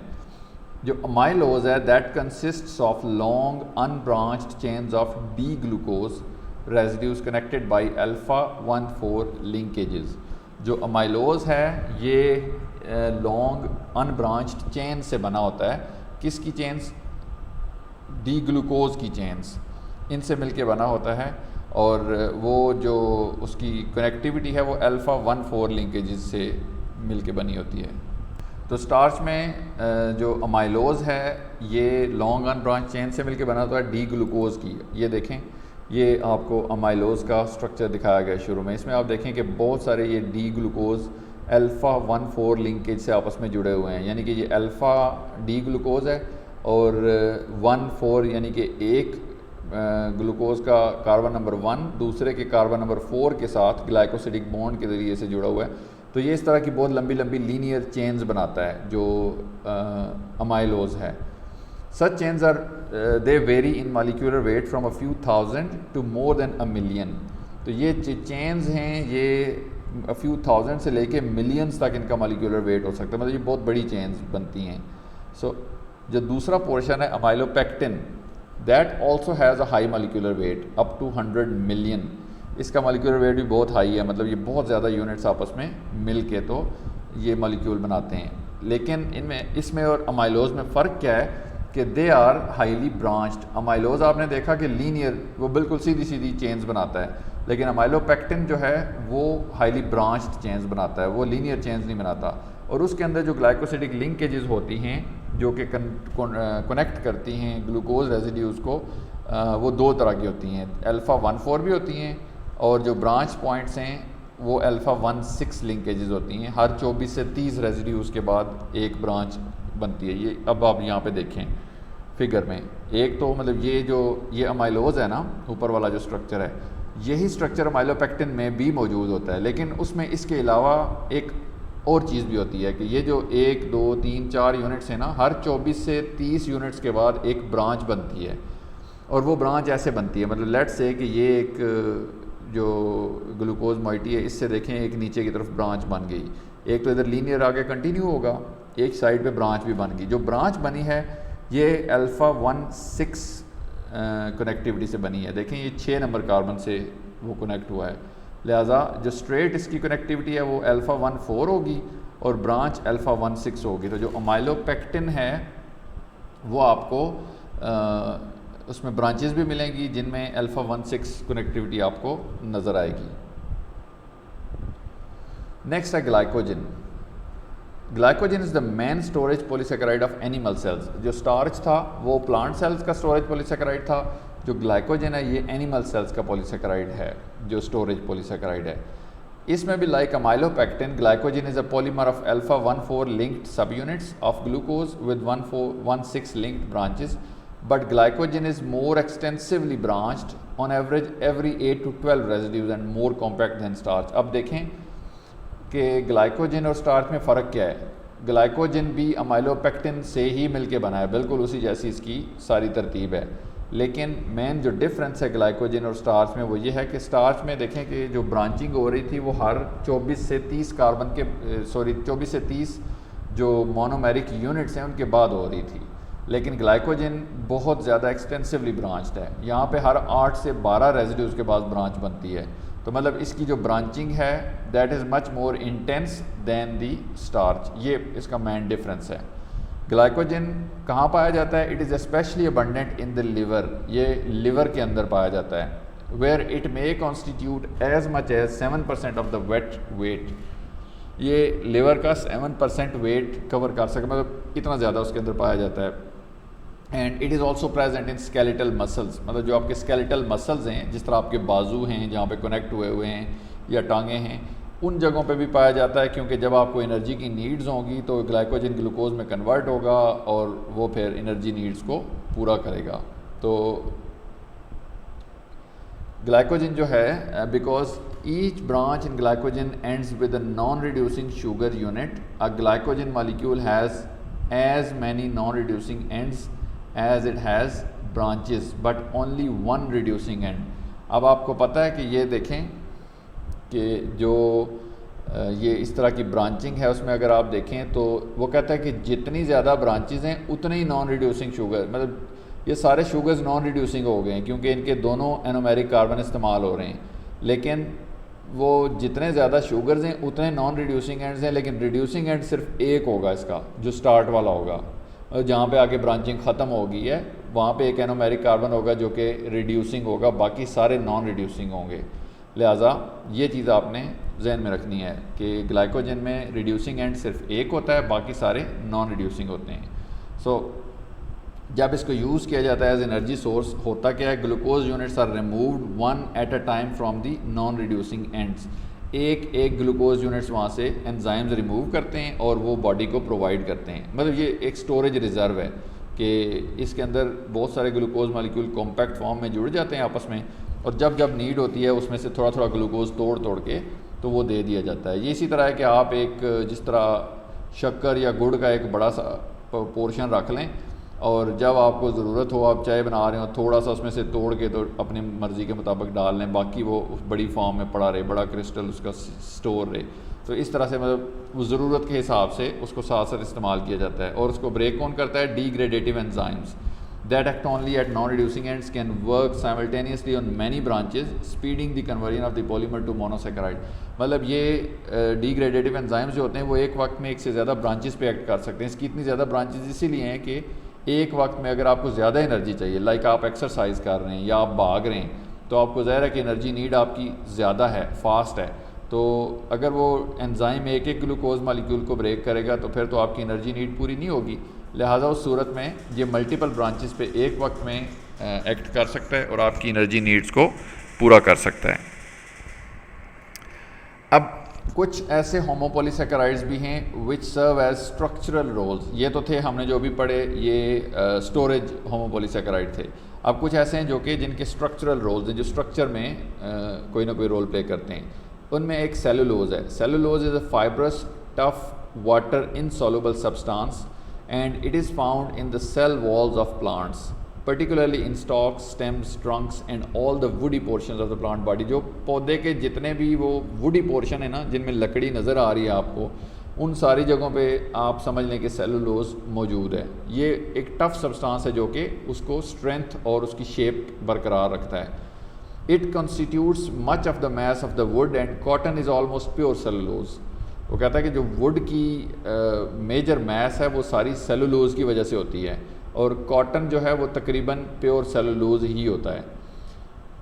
Speaker 1: जो अमाइलोज है that consists of long unbranched chains of D glucose residues connected by α1,4 linkages. जो अमाइलोज है ये लॉन्ग अनब्रांच्ड चेन से बना होता है। किसकी चेन्स? डी ग्लूकोज की चेन्स, इनसे मिलके बना होता है और वो जो उसकी कनेक्टिविटी है वो α1,4 लिंकेजेस से मिलके बनी होती है। तो स्टार्च में जो अमाइलोज है ये लॉन्ग अनब्रांच चेन से मिलके बना होता है डी ग्लूकोज की। ये देखें ये आपको अमाइलोज का स्ट्रक्चर दिखाया गया शुरू में। इसमें आप देखें कि बहुत सारे ये डी ग्लूकोज अल्फ़ा 1,4 लिंकेज से आपस में जुड़े हुए हैं, यानी कि ये अल्फ़ा डी ग्लूकोज है और 1,4 यानी कि एक ग्लूकोज का कार्बन नंबर 1 दूसरे के कार्बन नंबर 4 के साथ ग्लाइकोसिडिक बॉन्ड के ज़रिए से जुड़ा हुआ है। तो ये इस तरह की बहुत लंबी लंबी लीनियर चेन्स बनाता है जो अमाइलोज है। Such chains are they vary in molecular weight from a few thousand to more than a million. तो ये चेन्स हैं, ये अ फ्यू थाउजेंड से लेके मिलियंस तक इनका मॉलिक्यूलर वेट हो सकता है, मतलब ये बहुत बड़ी चेन्स बनती हैं। सो जो दूसरा पोर्शन है amylopectin, that also has a high molecular weight up to 100 million. इसका मॉलिक्यूलर वेट भी बहुत हाई है, मतलब ये बहुत ज़्यादा यूनिट्स आपस में मिल के तो ये मॉलिक्यूल बनाते हैं। लेकिन इनमें इसमें और अमाइलोज में फ़र्क क्या है कि they are highly branched. Amylose आपने देखा कि लीनियर, वो बिल्कुल सीधी सीधी चेन्स बनाता है, लेकिन अमाइलोपेक्टिन जो है वो हाईली ब्रांच्ड चेन्स बनाता है, वो लीनियर चेन्स नहीं बनाता। और उसके अंदर जो ग्लाइकोसिडिक लिंकेजेस होती हैं जो कि कनेक्ट करती हैं ग्लूकोज रेजिड्यूज़ को, वो दो तरह की होती हैं, अल्फ़ा 1,4 भी होती हैं और जो ब्रांच पॉइंट्स हैं वो अल्फ़ा 1,6 लिंकेजेस होती हैं। हर 24 से 30 रेजिड्यूज़ के बाद एक ब्रांच बनती है। ये अब आप यहाँ पे देखें फिगर में, एक तो मतलब ये जो ये अमाइलोज है ना, ऊपर वाला जो स्ट्रक्चर है, यही स्ट्रक्चर अमाइलोपेक्टिन में भी मौजूद होता है। लेकिन उसमें इसके अलावा एक और चीज़ भी होती है कि ये जो 1, 2, 3, 4 यूनिट्स हैं ना, हर 24 से 30 यूनिट्स के बाद एक ब्रांच बनती है। और वो ब्रांच ऐसे बनती है, मतलब लेट्स से कि ये एक जो ग्लूकोज मोइटी है, इससे देखें एक नीचे की तरफ ब्रांच बन गई, एक तो इधर लीनियर आगे कंटिन्यू होगा, एक साइड पे ब्रांच भी बन गई। जो ब्रांच बनी है ये अल्फ़ा 1,6 कनेक्टिविटी से बनी है। देखें ये 6 नंबर कार्बन से वो कनेक्ट हुआ है, लिहाजा जो स्ट्रेट इसकी कनेक्टिविटी है वो अल्फ़ा 1,4 होगी और ब्रांच अल्फ़ा 1,6 होगी। तो जो अमाइलोपेक्टिन है वो आपको उसमें ब्रांचेस भी मिलेंगी जिनमें अल्फ़ा 1,6 कनेक्टिविटी आपको नज़र आएगी। नेक्स्ट है glycogen. Glycogen is the main storage polysaccharide of animal cells. जो स्टार्च था वो प्लांट सेल्स का स्टोरेज पॉलीसेकेराइड था, जो ग्लाइकोजन है ये एनिमल सेल्स का पॉलीसेकेराइड है, जो स्टोरेज पॉलीसेकेराइड है। इसमें भी like amylopectin, glycogen is a polymer of alpha 1,4 linked subunits of glucose with 1,6 linked branches, but glycogen is more extensively branched on average every 8 to 12 residues and more compact than starch। अब देखें कि glycogen और starch में फ़र्क क्या है। Glycogen भी amylopectin से ही मिलके बना है, बिल्कुल उसी जैसी इसकी सारी तरतीब है, लेकिन मेन जो डिफरेंस है ग्लाइकोजन और स्टार्च में वो ये है कि स्टार्च में देखें कि जो ब्रांचिंग हो रही थी वो हर 24 से 30 कार्बन के 24 से 30 जो मोनोमेरिक यूनिट्स हैं उनके बाद हो रही थी। लेकिन ग्लाइकोजन बहुत ज़्यादा एक्सटेंसिवली ब्रांच्ड है, यहाँ पे हर 8 से 12 रेजिड्यूज़ के बाद ब्रांच बनती है। तो मतलब इसकी जो ब्रांचिंग है that is much more intense than the starch, ये इसका मेन डिफरेंस है। ग्लाइकोजन कहाँ पाया जाता है? It is specially abundant in the liver, ये लिवर के अंदर पाया जाता है, where it may constitute as much as 7% of the wet weight. ये लिवर का 7% वेट कवर कर सके, मतलब इतना ज़्यादा उसके अंदर पाया जाता है। And it is also present in skeletal muscles, मतलब जो आपके स्केलेटल मसल्स हैं, जिस तरह आपके बाजू हैं जहाँ पे कनेक्ट हुए हुए हैं या टांगें हैं, उन जगहों पे भी पाया जाता है, क्योंकि जब आपको एनर्जी की नीड्स होंगी तो ग्लाइकोजन ग्लूकोज में कन्वर्ट होगा और वो फिर एनर्जी नीड्स को पूरा करेगा। तो ग्लाइकोजन जो है, because each branch in glycogen ends with a non reducing sugar unit, a glycogen molecule has as many non reducing ends as it has branches but only one reducing end. अब आपको पता है कि ये देखें कि जो ये इस तरह की ब्रांचिंग है उसमें अगर आप देखें तो वो कहता है कि जितनी ज़्यादा ब्रांचेस हैं उतने ही नॉन रिड्यूसिंग शुगर, मतलब ये सारे शुगर्स नॉन रिड्यूसिंग हो गए हैं क्योंकि इनके दोनों एनोमेरिक कार्बन इस्तेमाल हो रहे हैं। लेकिन वो जितने ज़्यादा शुगर्स हैं उतने नॉन रिड्यूसिंग एंड्स हैं, लेकिन रिड्यूसिंग एंड सिर्फ एक होगा इसका, जो स्टार्ट वाला होगा, और जहाँ पे आगे ब्रांचिंग ख़त्म हो गई है वहाँ पे एक एनोमेरिक कार्बन होगा जो कि रिड्यूसिंग होगा, बाकी सारे नॉन रिड्यूसिंग होंगे। लिहाजा ये चीज़ आपने जहन में रखनी है कि ग्लाइकोजन में रिड्यूसिंग एंड सिर्फ एक होता है, बाकी सारे नॉन रिड्यूसिंग होते हैं। सो जब इसको यूज़ किया जाता है एज एनर्जी सोर्स, होता क्या है, glucose units are removed one at a time from the non reducing ends. एक एक ग्लूकोज यूनिट्स वहाँ से एंजाइम्स रिमूव करते हैं और वो बॉडी को प्रोवाइड करते हैं। मतलब ये एक स्टोरेज रिज़र्व है कि इसके अंदर बहुत सारे ग्लूकोज मॉलिक्यूल कॉम्पैक्ट फॉर्म में जुड़ जाते हैं आपस में, और जब जब नीड होती है उसमें से थोड़ा थोड़ा ग्लूकोज तोड़ तोड़ के तो वो दे दिया जाता है। ये इसी तरह है कि आप एक जिस तरह शक्कर या गुड़ का एक बड़ा सा पोर्शन रख लें, और जब आपको ज़रूरत हो, आप चाय बना रहे हो, थोड़ा सा उसमें से तोड़ के तो अपनी मर्ज़ी के मुताबिक डाल लें, बाकी वो उस बड़ी फॉर्म में पड़ा रहे, बड़ा क्रिस्टल उसका स्टोर रहे। तो इस तरह से मतलब वो ज़रूरत के हिसाब से उसको साथ साथ इस्तेमाल किया जाता है। और उसको ब्रेक कौन करता है, degradative enzymes that act only at non-reducing ends can work simultaneously on many branches, speeding the conversion of the polymer to monosaccharide। मतलब ये डिग्रेडेटिव एंजाइम्स जो होते हैं वो एक वक्त में एक से ज़्यादा ब्रांचेस पे एक्ट कर सकते हैं। इसकी इतनी ज़्यादा ब्रांचेस इसीलिए हैं कि एक वक्त में अगर आपको ज़्यादा एनर्जी चाहिए, लाइक आप एक्सरसाइज कर रहे हैं या आप भाग रहे हैं, तो आपको ज़ाहिर है कि एनर्जी नीड आपकी ज़्यादा है, फास्ट है। तो अगर वो एंजाइम एक एक ग्लूकोज मालिक्यूल को ब्रेक करेगा तो फिर तो आपकी एनर्जी नीड पूरी नहीं होगी। लिहाजा उस सूरत में ये मल्टीपल ब्रांचेस पे एक वक्त में एक्ट कर सकता है और आपकी एनर्जी नीड्स को पूरा कर सकता है। अब कुछ ऐसे होमोपॉलीसैकेराइड्स भी हैं विच सर्व एज स्ट्रक्चरल रोल्स। ये तो थे हमने जो भी पढ़े, ये स्टोरेज होमोपॉलीसैकेराइड थे। अब कुछ ऐसे हैं जो कि जिनके स्ट्रक्चरल रोल्स हैं, जो स्ट्रक्चर में कोई ना कोई रोल प्ले करते हैं। उनमें एक सेलुलोज है। Cellulose is a fibrous tough water insoluble substance and it is found in the cell walls of plants, particularly in stalks, stems, trunks and all the woody portions of the plant body। जो पौधे के जितने भी वो woody portion है ना, जिनमें लकड़ी नज़र आ रही है आपको, उन सारी जगहों पे आप समझ लें कि सेलुलोज मौजूद है। ये एक टफ सब्सटेंस है जो कि उसको स्ट्रेंथ और उसकी शेप बरकरार रखता है। It constitutes much of the mass of the wood and cotton is almost pure cellulose। वो कहता है कि जो वुड की मेजर मैस है वो सारी सेलुलोज की वजह से होती है, और कॉटन जो है वो तकरीबन प्योर सेलुलोज ही होता है।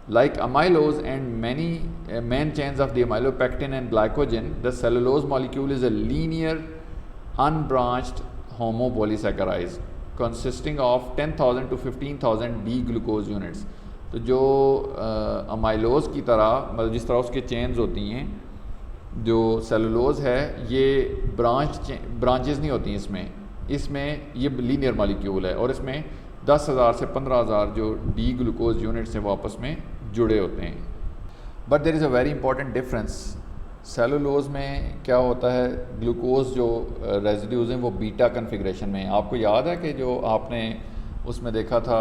Speaker 1: Like amylose and many main chains of the amylopectin and glycogen, the cellulose molecule is a linear unbranched homopolysaccharide consisting of 10,000 to 15,000 D glucose units. तो जो अमाइलोज की तरह, मतलब जिस तरह उसके चेन्स होती हैं, जो सेलुलोज है ये ब्रांचेस नहीं होती इसमें ये लीनियर मॉलिक्यूल है, और इसमें 10,000 से 15,000 जो डी ग्लूकोज यूनिट्स हैं वो आपस में जुड़े होते हैं। But there is a very important difference. Cellulose में क्या होता है, ग्लूकोज जो रेजिड्यूज़ हैं वो बीटा कन्फिग्रेशन में। आपको याद है कि जो आपने उसमें देखा था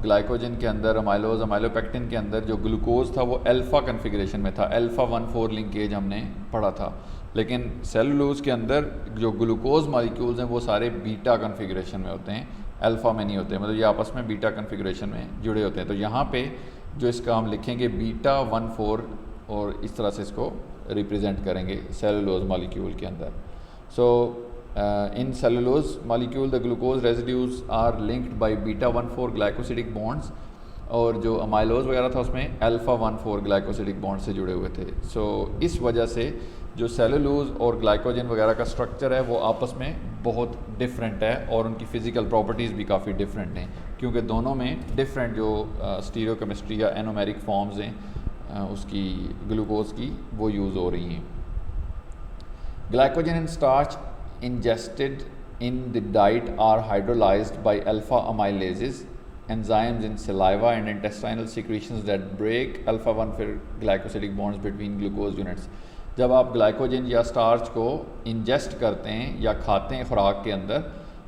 Speaker 1: ग्लाइकोजन के अंदर, अमाइलोज अमाइलोपेक्टिन के अंदर जो ग्लूकोज था वो अल्फ़ा कन्फिग्रेशन में था, अल्फ़ा 1,4 लिंकेज हमने पढ़ा था। लेकिन सेलुलोज के अंदर जो ग्लूकोज मॉलिक्यूल्स हैं वो सारे बीटा कन्फिग्रेशन में होते हैं, अल्फ़ा में नहीं होते। मतलब ये आपस में बीटा कन्फिग्रेशन में जुड़े होते हैं। तो यहाँ पे जो इसका हम लिखेंगे बीटा 1,4 और इस तरह से इसको रिप्रेजेंट करेंगे सेलुलोज मॉलिक्यूल के अंदर। सो in cellulose molecule the glucose residues are linked by beta 1,4 glycosidic bonds, और जो अमाइलोज वगैरह था उसमें अल्फ़ा 1,4 ग्लाइकोसिडिक बॉन्ड से जुड़े हुए थे। सो इस वजह से जो सेलुलोज और ग्लाइकोजन वगैरह का स्ट्रक्चर है वो आपस में बहुत डिफरेंट है, और उनकी फ़िज़िकल प्रॉपर्टीज़ भी काफ़ी डिफरेंट हैं, क्योंकि दोनों में डिफरेंट जो स्टीरियोकेमिस्ट्री या एनोमेरिक फॉर्म्स हैं उसकी ग्लूकोज की वो यूज़ हो रही हैं। Glycogen and starch ingested in the diet are hydrolyzed by alpha amylases enzymes in saliva and intestinal secretions that break alpha 1,4 glycosidic bonds between glucose units। जब आप ग्लाइकोजन या स्टार्च को इंजेस्ट करते हैं या खाते हैं खुराक के अंदर,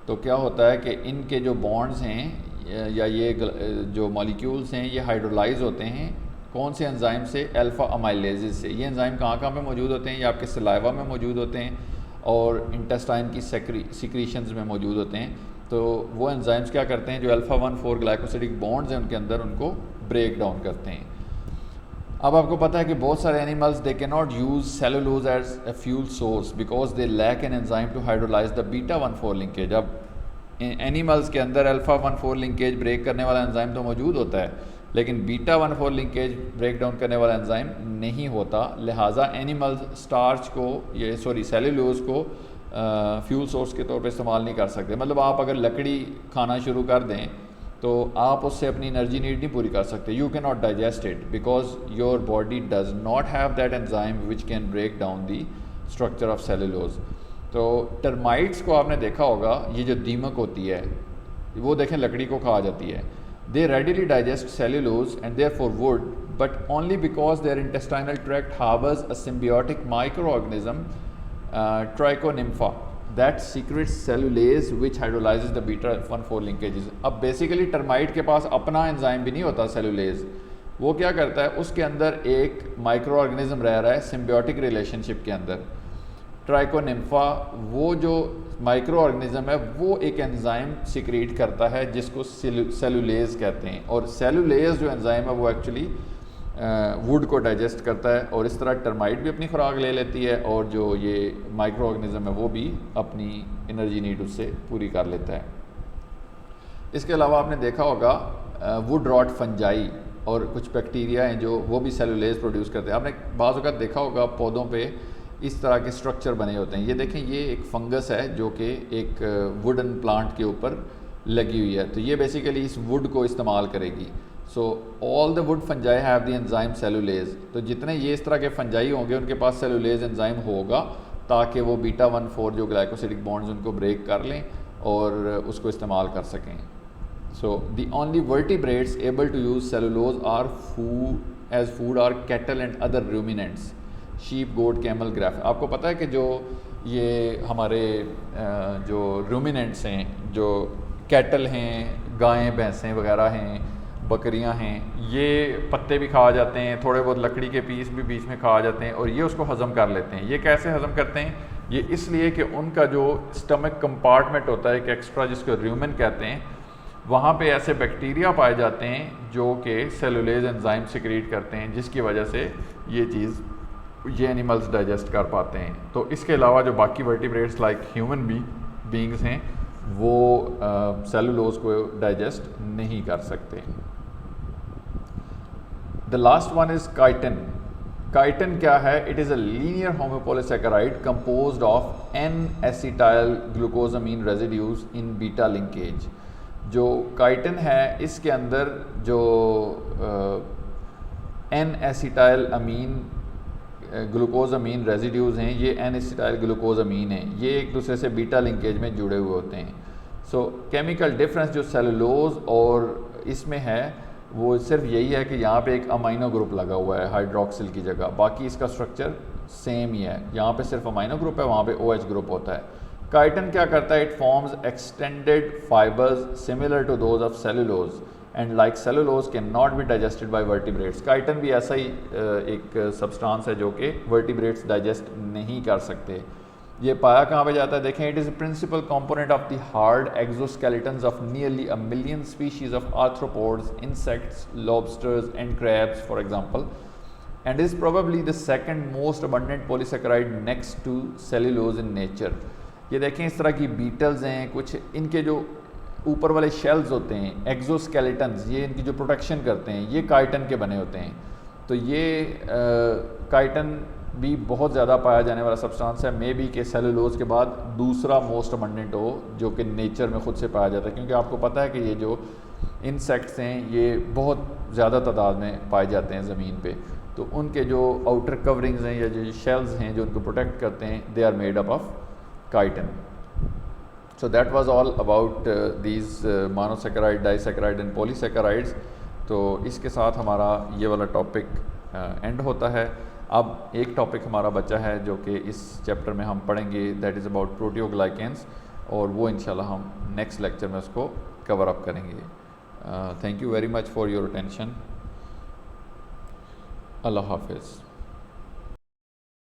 Speaker 1: तो क्या होता है कि इनके जो बॉन्ड्स हैं या ये जो मॉलिक्यूल्स हैं ये हाइड्रोलाइज होते हैं। कौन से एंजाइम से, अल्फ़ा अमाइलेजेस से। ये एंजाइम कहाँ कहाँ पे मौजूद होते हैं, ये आपके सलाइवा में मौजूद होते हैं और इंटेस्टाइन की सिक्रीशंस में मौजूद होते हैं। तो वो एंजाइम्स क्या करते हैं, जो अल्फ़ा 1,4 ग्लाइकोसिडिक बॉन्ड्स हैं उनके अंदर, उनको ब्रेक डाउन करते हैं। अब आपको पता है कि बहुत सारे animals they can not use cellulose as a fuel source because they lack an enzyme to hydrolyse the beta 1,4 linkage. अब एनिमल्स के अंदर अल्फ़ा 1,4 लिंकेज ब्रेक करने वाला एंजाइम तो मौजूद होता है, लेकिन बीटा 1,4 लिंकेज ब्रेक डाउन करने वाला एंजाइम नहीं होता। लिहाजा एनिमल्स स्टार्च को, ये सॉरी सेलुलोज को फ्यूल सोर्स के तौर पे इस्तेमाल नहीं कर सकते। मतलब आप अगर लकड़ी खाना शुरू कर दें तो आप उससे अपनी एनर्जी नीड नहीं पूरी कर सकते। You can not digest it because your body does not have that enzyme which can break down the structure of cellulose. तो टर्माइट्स को आपने देखा होगा, ये जो दीमक होती है वो देखें लकड़ी को खा जाती है। They readily digest cellulose and therefore wood, but only because their intestinal tract harbours a symbiotic microorganism Trichonympha that secretes cellulase which hydrolyzes the beta 1,4 linkages। अब बेसिकली टर्माइट के पास अपना एंजाइम भी नहीं होता cellulase, वो क्या करता है उसके अंदर एक माइक्रो ऑर्गेनिज्म रह रहा है सिम्बियोटिक रिलेशनशिप के अंदर। ट्राइकोनिम्फा वो जो माइक्रो ऑर्गेनिज्म है वो एक एंजाइम सिक्रीट करता है जिसको सेलुलेज कहते हैं, और सेलुलेज जो एंजाइम है वो एक्चुअली वुड को डाइजेस्ट करता है। और इस तरह टर्माइट भी अपनी खुराक ले लेती है और जो ये माइक्रो ऑर्गेनिज्म है वो भी अपनी एनर्जी नीड उससे पूरी कर लेता है। इसके अलावा आपने देखा होगा वुड रॉट फंजाई और कुछ बैक्टीरिया हैं जो वो भी सेलुलेज प्रोड्यूस करते हैं। आपने बाज़ वक़्त देखा होगा पौधों पे इस तरह के स्ट्रक्चर बने होते हैं। ये देखें, ये एक फंगस है जो कि एक वुडन प्लांट के ऊपर लगी हुई है, तो ये बेसिकली इस वुड को इस्तेमाल करेगी। So all the wood fungi have the enzyme cellulase. तो जितने ये इस तरह के फंजाई होंगे उनके पास सेलुलेज एंजाइम होगा ताकि वो बीटा 1,4 जो ग्लाइकोसिडिक बॉन्ड्स उनको ब्रेक कर लें और उसको इस्तेमाल कर सकें। So the only vertebrates able to use cellulose are food are cattle and other ruminants, sheep, goat, camel, giraffe. आपको पता है कि जो ये हमारे जो रूमिनेंट्स हैं, जो कैटल हैं, गायें भैंसें वगैरह हैं, बकरियां हैं, ये पत्ते भी खा जाते हैं, थोड़े बहुत लकड़ी के पीस भी बीच में खा जाते हैं और ये उसको हज़म कर लेते हैं। ये कैसे हज़म करते हैं? ये इसलिए कि उनका जो स्टमक कंपार्टमेंट होता है एक एक्स्ट्रा, जिसको रूमेन कहते हैं, वहाँ पे ऐसे बैक्टीरिया पाए जाते हैं जो कि सेलुलेज एंजाइम सिक्रीट करते हैं, जिसकी वजह से ये एनिमल्स डाइजेस्ट कर पाते हैं। तो इसके अलावा जो बाकी वर्टिब्रेट्स लाइक ह्यूमन बींग्स हैं वो सेलुलोज को डाइजेस्ट नहीं कर सकते। The last one is chitin. Chitin क्या है? It is a linear homopolysaccharide composed of N acetyl glucosamine residues in beta linkage. जो काइटिन है इसके अंदर जो N-एसिटाइल अमीन ग्लूकोजामीन रेजिड्यूज़ हैं, ये N-एसिटाइल ग्लूकोजामीन हैं, ये एक दूसरे से बीटा लिंकेज में जुड़े हुए होते हैं। सो केमिकल डिफरेंस जो सेलुलोज और इसमें है वो सिर्फ यही है कि यहाँ पे एक अमाइनो ग्रुप लगा हुआ है हाइड्रोक्सिल की जगह, बाकी इसका स्ट्रक्चर सेम ही है। यहाँ पे सिर्फ अमाइनो ग्रुप है, वहाँ पे OH ग्रुप होता है। काइटिन क्या करता है? It forms extended fibres similar to those of cellulose and like cellulose can not be digested by vertebrates. Chitin भी ऐसा ही एक सब्सटेंस है जो कि वर्टिब्रेट्स डाइजेस्ट नहीं कर सकते। ये पाया कहाँ पे जाता है? देखें, it is a principal component of the hard exoskeletons of nearly 1 million species of arthropods, insects, lobsters and crabs for example, and is probably the second most abundant polysaccharide next to cellulose in nature. ये देखें, इस तरह की Beatles हैं, कुछ इनके जो ऊपर वाले शेल्स होते हैं, एक्सोस्केलेटन्स, ये इनकी जो प्रोटेक्शन करते हैं, ये काइटिन के बने होते हैं। तो ये काइटिन भी बहुत ज़्यादा पाया जाने वाला सब्सटेंस है। मे बी के सेलुलोज के बाद दूसरा मोस्ट अबंडेंट हो जो कि नेचर में ख़ुद से पाया जाता है, क्योंकि आपको पता है कि ये जो इंसेक्ट्स हैं ये बहुत ज़्यादा तादाद में पाए जाते हैं ज़मीन पे, तो उनके जो आउटर कवरिंग्स हैं या जो शेल्स हैं जो उनको प्रोटेक्ट करते हैं, they are made up of chitin. So that was all about these monosaccharide, disaccharide and polysaccharides. तो इसके साथ हमारा ये वाला टॉपिक एंड होता है। अब एक टॉपिक हमारा बचा है जो कि इस चैप्टर में हम पढ़ेंगे, दैट इज़ अबाउट प्रोटियोग्लाइकेंस, और वो इंशाल्लाह हम नेक्स्ट लेक्चर में उसको कवर अप करेंगे। Thank you very much for your attention. Allah हाफिज़।